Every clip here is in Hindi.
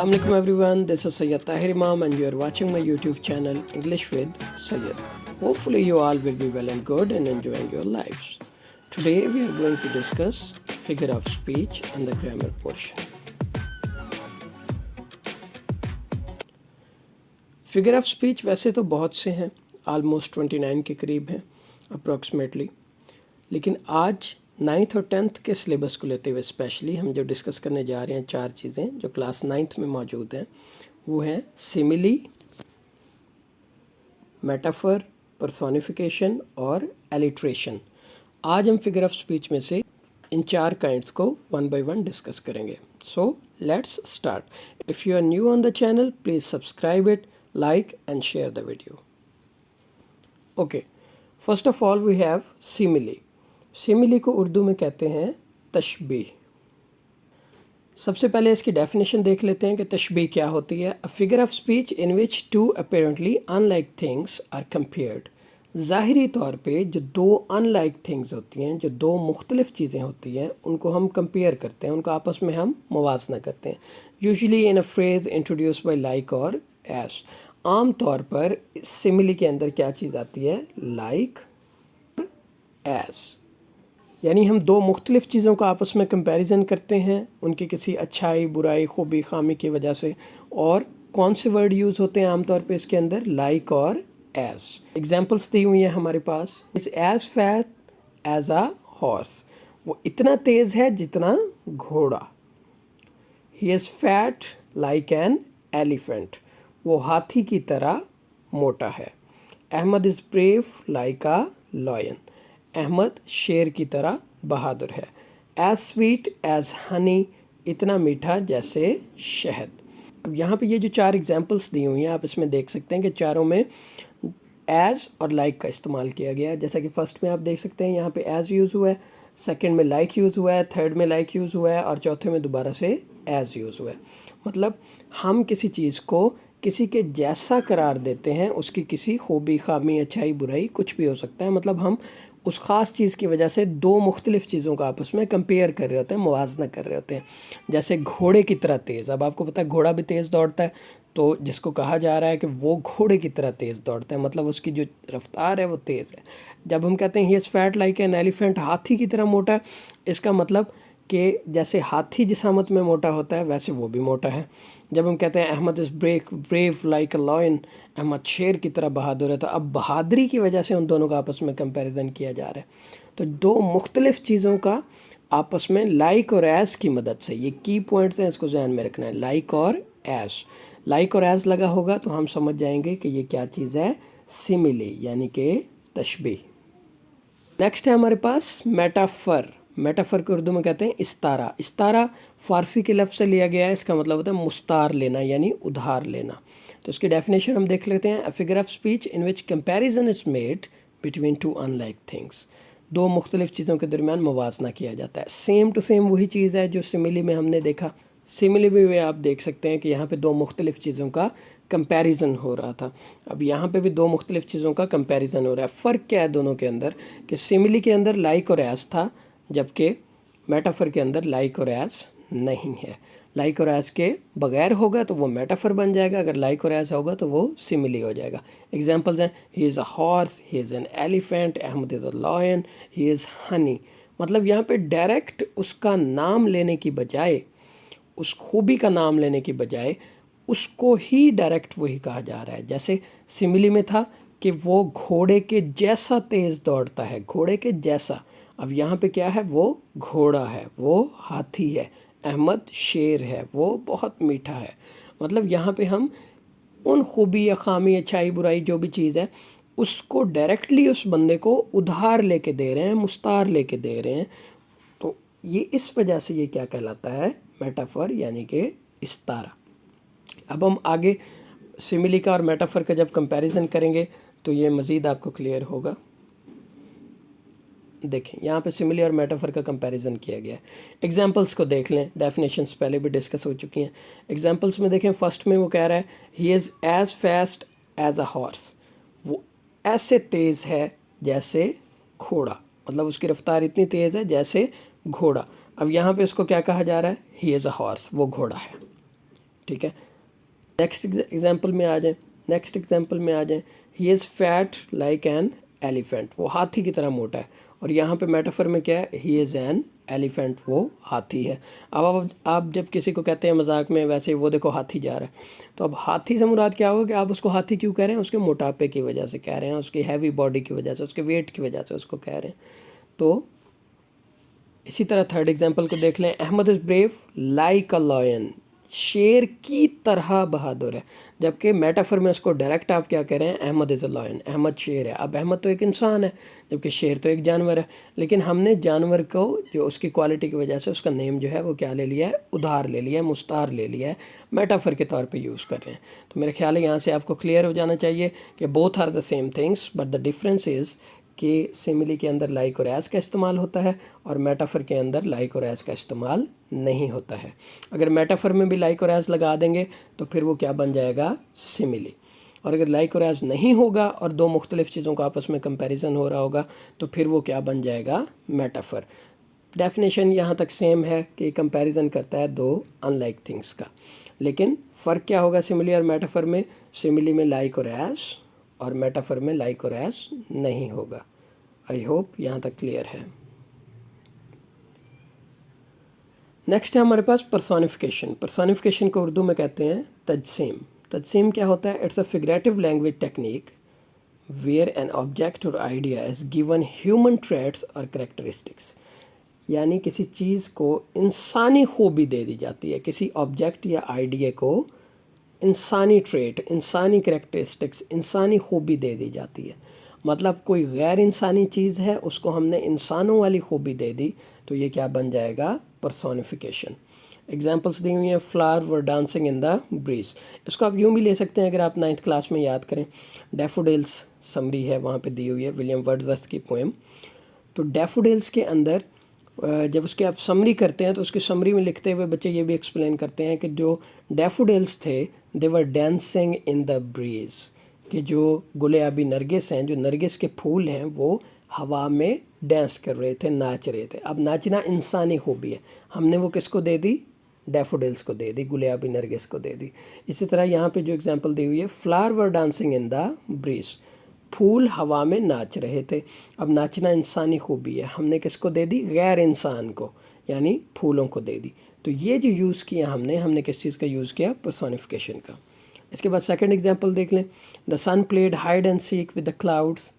Assalamu alaikum everyone, this is Sayyid Tahir Imam and you are watching my YouTube channel English with Sayyid. Hopefully you all will be well and good and enjoying your lives. Today we are going to discuss figure of speech and the grammar portion. Figure of speech वैसे तो बहुत से हैं, ऑलमोस्ट 29 के करीब हैं अप्रॉक्सीमेटली, लेकिन आज 9th और 10th के सिलेबस को लेते हुए स्पेशली हम जो डिस्कस करने जा रहे हैं चार चीज़ें जो क्लास 9th में मौजूद हैं वो हैं सिमिली, मेटाफर, पर्सोनिफिकेशन और एलिट्रेशन। आज हम फिगर ऑफ स्पीच में से इन चार काइंड्स को वन बाय वन डिस्कस करेंगे। So let's start. If you are new on the channel please subscribe it, like and share the video. Okay, first of all we have simile. Simile को उर्दू में कहते हैं तशबीह। सबसे पहले इसकी डेफिनेशन देख लेते हैं कि तशबीह क्या होती है। A figure of speech in which two apparently unlike things are compared. ज़ाहिरी तौर पे जो दो अनलाइक थिंग्स होती हैं, जो दो मुख्तलिफ चीज़ें होती हैं, उनको हम कंपेयर करते हैं, उनको आपस में हम मुवाजना करते हैं। Usually in a phrase introduce by like और एस। आम तौर पर सिमिली के अंदर क्या चीज़ आती है? लाइक एस, यानी हम दो मुख्तलिफ चीज़ों का आपस में कंपैरिजन करते हैं उनकी किसी अच्छाई, बुराई, खूबी, खामी की वजह से। और कौन से वर्ड यूज़ होते हैं आम तौर पे इसके अंदर? लाइक और एस। एग्जाम्पल्स दी हुई हैं हमारे पास। Is as fat as a horse, वो इतना तेज़ है जितना घोड़ा। He is fat like an elephant, वो हाथी की तरह मोटा है। Ahmad is brave like a lion, Ahmad शेर की तरह बहादुर है। एज स्वीट एज हनी, इतना मीठा जैसे शहद। अब यहाँ पे ये जो चार एग्जांपल्स दी हुई हैं आप इसमें देख सकते हैं कि चारों में एज और लाइक का इस्तेमाल किया गया है। जैसा कि फर्स्ट में आप देख सकते हैं यहाँ पे एज यूज़ हुआ है, सेकंड में लाइक यूज़ हुआ है, थर्ड में लाइक यूज़ हुआ है और चौथे में दोबारा से एज यूज़ हुआ है। मतलब हम किसी चीज़ को किसी के जैसा करार देते हैं, उसकी किसी खूबी, खामी, अच्छाई, बुराई कुछ भी हो सकता है। मतलब हम उस ख़ास चीज़ की वजह से दो मुख्तलिफ़ चीज़ों का आपस में कंपेयर कर रहे होते हैं, मुवाजना कर रहे होते हैं। जैसे घोड़े की तरह तेज़। अब आपको पता है घोड़ा भी तेज़ दौड़ता है, तो जिसको कहा जा रहा है कि वो घोड़े की तरह तेज़ दौड़ता है, मतलब उसकी जो रफ्तार है वो तेज़ है। जब हम कहते हैं he is fat like an elephant, हाथी की तरह मोटा है, इसका मतलब कि जैसे हाथी जिस हालत में मोटा होता है वैसे वो भी मोटा है। जब हम कहते हैं Ahmed is brave like a lion, Ahmad शेर की तरह बहादुर है, तो अब बहादुरी की वजह से उन दोनों का आपस में कंपैरिजन किया जा रहा है। तो दो मुख्तलिफ चीज़ों का आपस में लाइक और एस की मदद से, ये की पॉइंट्स हैं, इसको ध्यान में रखना है। लाइक और एस, लाइक और एस लगा होगा तो हम समझ जाएंगे कि ये क्या चीज़ है? सिमिली, यानी कि तशबीह। नेक्स्ट है हमारे पास मेटाफर। मेटाफर को उर्दू में कहते हैं इस्तारा। इस्तारा फ़ारसी के लफ्ज़ से लिया गया है, इसका मतलब होता है मुस्तार लेना यानी उधार लेना। तो इसकी डेफिनेशन हम देख लेते हैं। A figure of speech in which comparison is made between two unlike things, दो मुख्तलिफ चीज़ों के दरमियान मुवाजना किया जाता है। सेम टू सेम वही चीज़ है जो सिमिली में हमने देखा। सिमिली में आप देख सकते हैं कि यहाँ पे दो मुख्तलिफ चीज़ों का कंपैरिजन हो रहा था, अब यहाँ पे भी दो मुख्तलिफ चीज़ों का कंपैरिजन हो रहा है। फ़र्क क्या है दोनों के अंदर? कि सिमिली के अंदर लाइक और एस था, जबकि मेटाफर के अंदर लाइक और एस नहीं है। लाइक और एस के बगैर होगा तो वो मेटाफर बन जाएगा, अगर लाइक और एस होगा तो वो सिमिली हो जाएगा। एग्जांपल्स हैं he is a horse, he is an elephant, Ahmed is a lion, he is honey. मतलब यहाँ पे डायरेक्ट उसका नाम लेने की बजाय, उस खूबी का नाम लेने की बजाय उसको ही डायरेक्ट वही कहा जा रहा है। जैसे सिमिली में था कि वो घोड़े के जैसा तेज़ दौड़ता है, घोड़े के जैसा। अब यहाँ पे क्या है? वो घोड़ा है, वो हाथी है। अहमद शेर है, वो बहुत मीठा है। मतलब यहाँ पे हम उन खूबी या खामी, अच्छाई, बुराई जो भी चीज़ है उसको डायरेक्टली उस बंदे को उधार लेके दे रहे हैं, मुस्तार लेके दे रहे हैं। तो ये इस वजह से ये क्या कहलाता है? मेटाफर, यानी कि इस्तारा। अब हम आगे सिमिली का और मेटाफर का जब कंपैरिजन करेंगे तो ये मज़ीद आपको क्लियर होगा। देखें यहाँ पे सिमिली और मेटाफर का कंपैरिजन किया गया है। एग्जांपल्स को देख लें, डेफिनेशंस पहले भी डिस्कस हो चुकी हैं। एग्जांपल्स में देखें, फर्स्ट में वो कह रहा है he is as fast as a horse, वो ऐसे तेज़ है जैसे घोड़ा, मतलब उसकी रफ्तार इतनी तेज़ है जैसे घोड़ा। अब यहाँ पे उसको क्या कहा जा रहा है? ही इज़ अ हॉर्स, वो घोड़ा है। ठीक है। नेक्स्ट एग्जाम्पल में आ जाए, ही is fat like an elephant, वो हाथी की तरह मोटा है। और यहाँ पे मेटाफर में क्या है, ही इज़ एन एलिफेंट, वो हाथी है। अब आप जब किसी को कहते हैं मजाक में वैसे वो देखो हाथी जा रहा है, तो अब हाथी से मुराद क्या होगा कि आप उसको हाथी क्यों कह रहे हैं, उसके मोटापे की वजह से कह रहे हैं, उसकी हैवी बॉडी की वजह से, उसके वेट की वजह से उसको कह रहे हैं। तो इसी तरह थर्ड एग्जाम्पल को देख लें, Ahmed is brave like a lion, शेर की तरह बहादुर है। जबकि मेटाफर में उसको डायरेक्ट आप क्या कह रहे हैं, Ahmed is a lion, Ahmad शेर है। अब अहमद तो एक इंसान है, जबकि शेर तो एक जानवर है। लेकिन हमने जानवर को जो उसकी क्वालिटी की वजह से उसका नेम जो है वो क्या ले लिया है, उधार ले लिया है, मुस्तार ले लिया है, मेटाफर के तौर पे यूज़ कर रहे हैं। तो मेरा ख्याल है यहाँ से आपको क्लियर हो जाना चाहिए कि both are the same things, but the difference is कि सिमिली के अंदर लाइक और एज का इस्तेमाल होता है और मेटाफर के अंदर लाइक और एज का इस्तेमाल नहीं होता है। अगर मेटाफर में भी लाइक और एज लगा देंगे तो फिर वो क्या बन जाएगा, सिमिली। और अगर लाइक और एज नहीं होगा और दो मुख्तलिफ चीज़ों का आपस में कंपैरिजन हो रहा होगा तो फिर वो क्या बन जाएगा, मेटाफर। डेफिनेशन यहाँ तक सेम है कि कंपैरिजन करता है दो अनलाइक थिंग्स का, लेकिन फ़र्क क्या होगा सिमिली और मेटाफर में, सिमिली में लाइक और एज और मेटाफर में लाइक और एज नहीं होगा। आई होप यहाँ तक क्लियर है। नेक्स्ट है हमारे पास पर्सोनिफिकेशन। पर्सोनिफिकेशन को उर्दू में कहते हैं तजसीम। तजसीम क्या होता है, it's a figurative language technique where an object और idea is given human traits और करेक्टरिस्टिक्स। यानी किसी चीज़ को इंसानी खूबी दे दी जाती है, किसी ऑब्जेक्ट या आइडिया को इंसानी ट्रेट, इंसानी करेक्टरिस्टिक्स, इंसानी खूबी दे दी जाती है। मतलब कोई गैर इंसानी चीज़ है उसको हमने इंसानों वाली खूबी दे दी, तो ये क्या बन जाएगा, पर्सोनिफिकेशन। एग्जाम्पल्स दी हुई हैं, flower were dancing in the bridge. इसको आप यूँ भी ले सकते हैं अगर आप 9th क्लास में याद करें। डैफोडिल्स समरी है वहाँ पे दी हुई है, विलियम वर्ड्सवर्थ की पोएम। तो डैफोडिल्स के अंदर जब उसके आप समरी करते हैं तो उसकी समरी में लिखते हुए बच्चे ये भी एक्सप्लेन करते हैं कि जो डैफोडिल्स थे they were dancing in the breeze, कि जो गुलाबी नरगिस हैं, जो नरगिस के फूल हैं, वो हवा में डांस कर रहे थे, नाच रहे थे। अब नाचना इंसानी खूबी है, हमने वो किसको दे दी, डैफोडिल्स को दे दी, गुलाबी नरगिस को दे दी। इसी तरह यहाँ पे जो एग्जांपल दी हुई है, flower were dancing in the breeze, फूल हवा में नाच रहे थे। अब नाचना इंसानी खूबी है, हमने किसको दे दी, गैर इंसान को, यानी फूलों को दे दी। तो ये जो यूज़ किया हमने किस चीज़ का यूज़ किया, पर्सोनिफिकेशन का। इसके बाद सेकंड एग्जांपल देख लें, the sun played hide and seek with the clouds.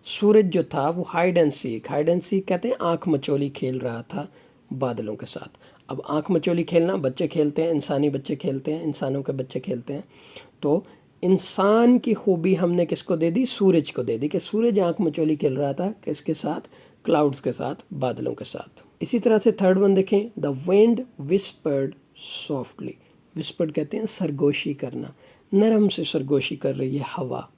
सूरज जो था वो हाइड एंड सीक कहते हैं आँख मचोली खेल रहा था बादलों के साथ। अब आँख मचोली खेलना बच्चे खेलते हैं, इंसानी बच्चे खेलते हैं, इंसानों के बच्चे खेलते हैं। तो इंसान की खूबी हमने किसको दे दी, सूरज को दे दी, कि सूरज आँख मचोली खेल रहा था किसके साथ, क्लाउड्स के साथ, बादलों के साथ। इसी तरह से थर्ड वन देखें, the wind whispered softly. Whispered कहते हैं सरगोशी करना, नरम से सरगोशी कर रही है हवा।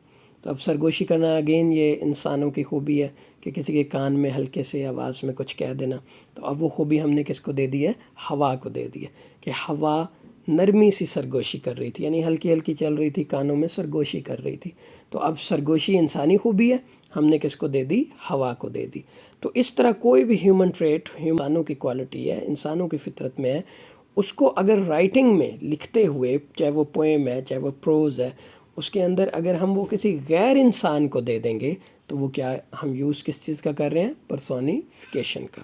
तो अब सरगोशी करना अगेन ये इंसानों की खूबी है कि किसी के कान में हल्के से आवाज़ में कुछ कह देना। तो अब वो खूबी हमने किसको दे दी है, हवा को दे दी है, कि हवा नरमी सी सरगोशी कर रही थी, यानी हल्की हल्की चल रही थी, कानों में सरगोशी कर रही थी। तो अब सरगोशी इंसानी खूबी है, हमने किसको दे दी, हवा को दे दी। तो इस तरह कोई भी ह्यूमन ट्रेट इंसानों की क्वालिटी है, इंसानों की फितरत में है, उसको अगर राइटिंग में लिखते हुए, चाहे वो पोएम है चाहे वो प्रोज़ है, उसके अंदर अगर हम वो किसी गैर इंसान को दे देंगे तो वो क्या, हम यूज़ किस चीज़ का कर रहे हैं, पर्सोनिफिकेशन का।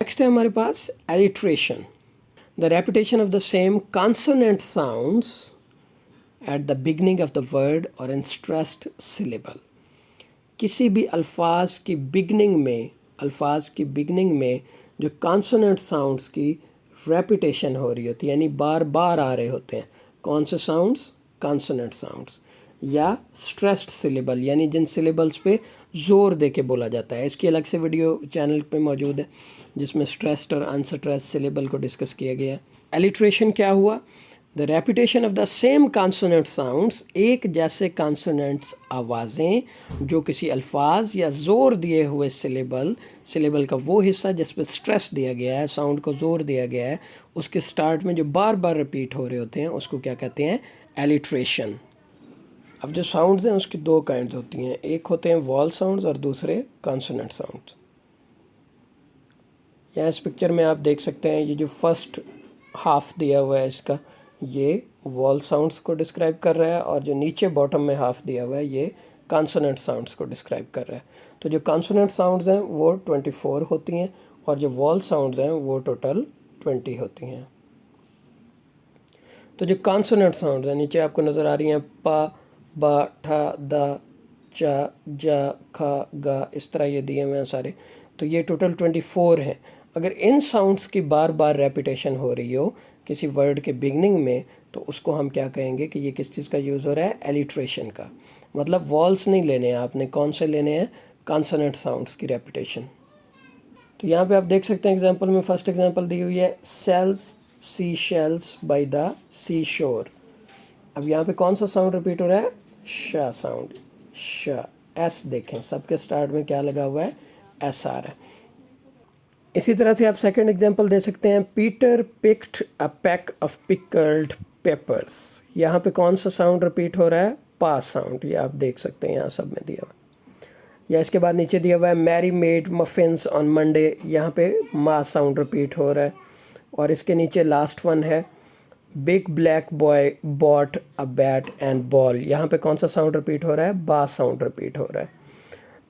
नेक्स्ट है हमारे पास alliteration. The repetition of the same consonant sounds at the beginning of the word or in stressed syllable. किसी भी अल्फाज की बिगनिंग में जो कॉन्सोनेंट साउंड्स की रेपिटेशन हो रही होती है, यानी बार बार आ रहे होते हैं, कौन से साउंड्स, कॉन्सोनेंट साउंड्स, या स्ट्रेस्ड सिलेबल, यानी जिन सिलेबल्स पे ज़ोर दे के बोला जाता है। इसकी अलग से वीडियो चैनल पे मौजूद है जिसमें स्ट्रेस्ड और अनस्ट्रेस्ड सिलेबल को डिस्कस किया गया है। एलिट्रेशन क्या हुआ, the repetition of the same consonant sounds, एक जैसे कॉन्सोनेंट्स आवाज़ें जो किसी अल्फाज या ज़ोर दिए हुए सिलेबल का वो हिस्सा जिस पर स्ट्रेस दिया गया है, साउंड को ज़ोर दिया गया है, उसके स्टार्ट में जो बार बार रिपीट हो रहे होते हैं उसको क्या कहते हैं, एलिट्रेशन। अब जो साउंड्स हैं उसकी दो काइंड्स होती हैं, एक होते हैं वॉल साउंड्स और दूसरे कॉन्सोनेंट साउंड्स। यहाँ इस पिक्चर में आप देख सकते हैं ये जो फर्स्ट हाफ दिया हुआ है इसका, ये वॉल साउंड्स को डिस्क्राइब कर रहा है, और जो नीचे बॉटम में हाफ दिया हुआ है ये कॉन्सोनेंट साउंड्स को डिस्क्राइब कर रहा है। तो जो कॉन्सोनेंट साउंड्स हैं वो 24 होती हैं, और जो वॉल साउंड्स हैं वो टोटल 20 होती हैं। तो जो कॉन्सोनेंट साउंड्स हैं नीचे आपको नज़र आ रही हैं, पा, बा, ठा, दा, चा, जा, खा, गा, इस तरह ये दिए हुए हैं सारे। तो ये टोटल 24 हैं। अगर इन साउंड्स की बार बार रेपिटेशन हो रही हो किसी वर्ड के बिगनिंग में, तो उसको हम क्या कहेंगे कि ये किस चीज़ का यूज़ हो रहा है, एलिट्रेशन का। मतलब वॉल्स नहीं लेने हैं आपने, कौन से लेने हैं, कॉन्सोनेंट साउंड्स की रेपिटेशन। तो यहाँ पे आप देख सकते हैं एग्जांपल में, फर्स्ट एग्जांपल दी हुई है, sells sea shells by the sea shore. अब यहाँ पे कौन सा साउंड रिपीट हो रहा है, श साउंड, श, एस देखें सबके स्टार्ट में क्या लगा हुआ है, एस आ रहा है। इसी तरह से आप सेकंड एग्जांपल दे सकते हैं, Peter picked a pack of pickled papers. यहाँ पे कौन सा साउंड रिपीट हो रहा है, पा साउंड, ये आप देख सकते हैं यहाँ सब में दिया हुआ। या इसके बाद नीचे दिया हुआ है, Mary made muffins on Monday, यहाँ पे मा साउंड रिपीट हो रहा है। और इसके नीचे लास्ट वन है, big black boy bought a bat and ball, यहाँ पे कौन सा साउंड रिपीट हो रहा है, बा साउंड रिपीट हो रहा है।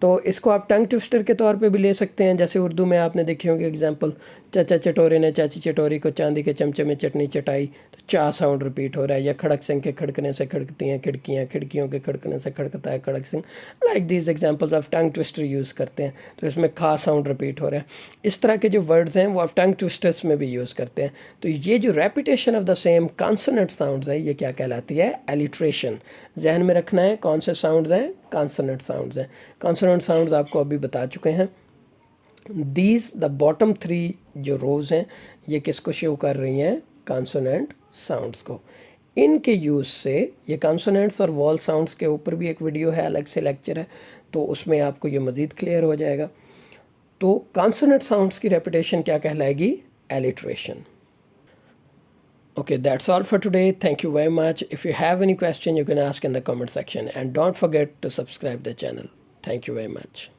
तो इसको आप टंग ट्विस्टर के तौर पे भी ले सकते हैं, जैसे उर्दू में आपने देखी होगी एग्जांपल, चाचा चटोरे ने चाची चटोरी को चांदी के चमचे में चटनी चटाई, तो चा साउंड रिपीट हो रहा है। या खड़क सिंह के खड़कने से खड़कती हैं खिड़कियाँ, खिड़कियों के खड़कने से खड़कता है Khadak Singh. Like these examples of tongue twister use करते हैं, तो इसमें खा साउंड रिपीट हो रहा है। इस तरह के जो वर्ड्स हैं वो आप टंग ट्विस्टर्स में भी यूज़ करते हैं। तो ये जो repetition of the same consonant sounds है, ये क्या कहलाती है, एलिट्रेशन। जहन में रखना है कौन से साउंड्स हैं, कॉन्सोनेंट साउंड्स हैं। कॉन्सोनेंट साउंड्स आपको अभी बता चुके हैं। दीज द बॉटम 3 जो रोज़ हैं ये किसको शो कर रही हैं, कॉन्सोनेंट साउंड्स को। इनके यूज़ से ये कॉन्सोनेंट्स और वॉल साउंड्स के ऊपर भी एक वीडियो है, अलग से लेक्चर है, तो उसमें आपको ये मज़ीद क्लियर हो जाएगा। तो कॉन्सोनेंट साउंड्स की रेपिटेशन क्या कहलाएगी, alliteration. Okay, that's all for today. Thank you very much. If you have any question, you can ask in the comment section, and don't forget to subscribe the channel. Thank you very much.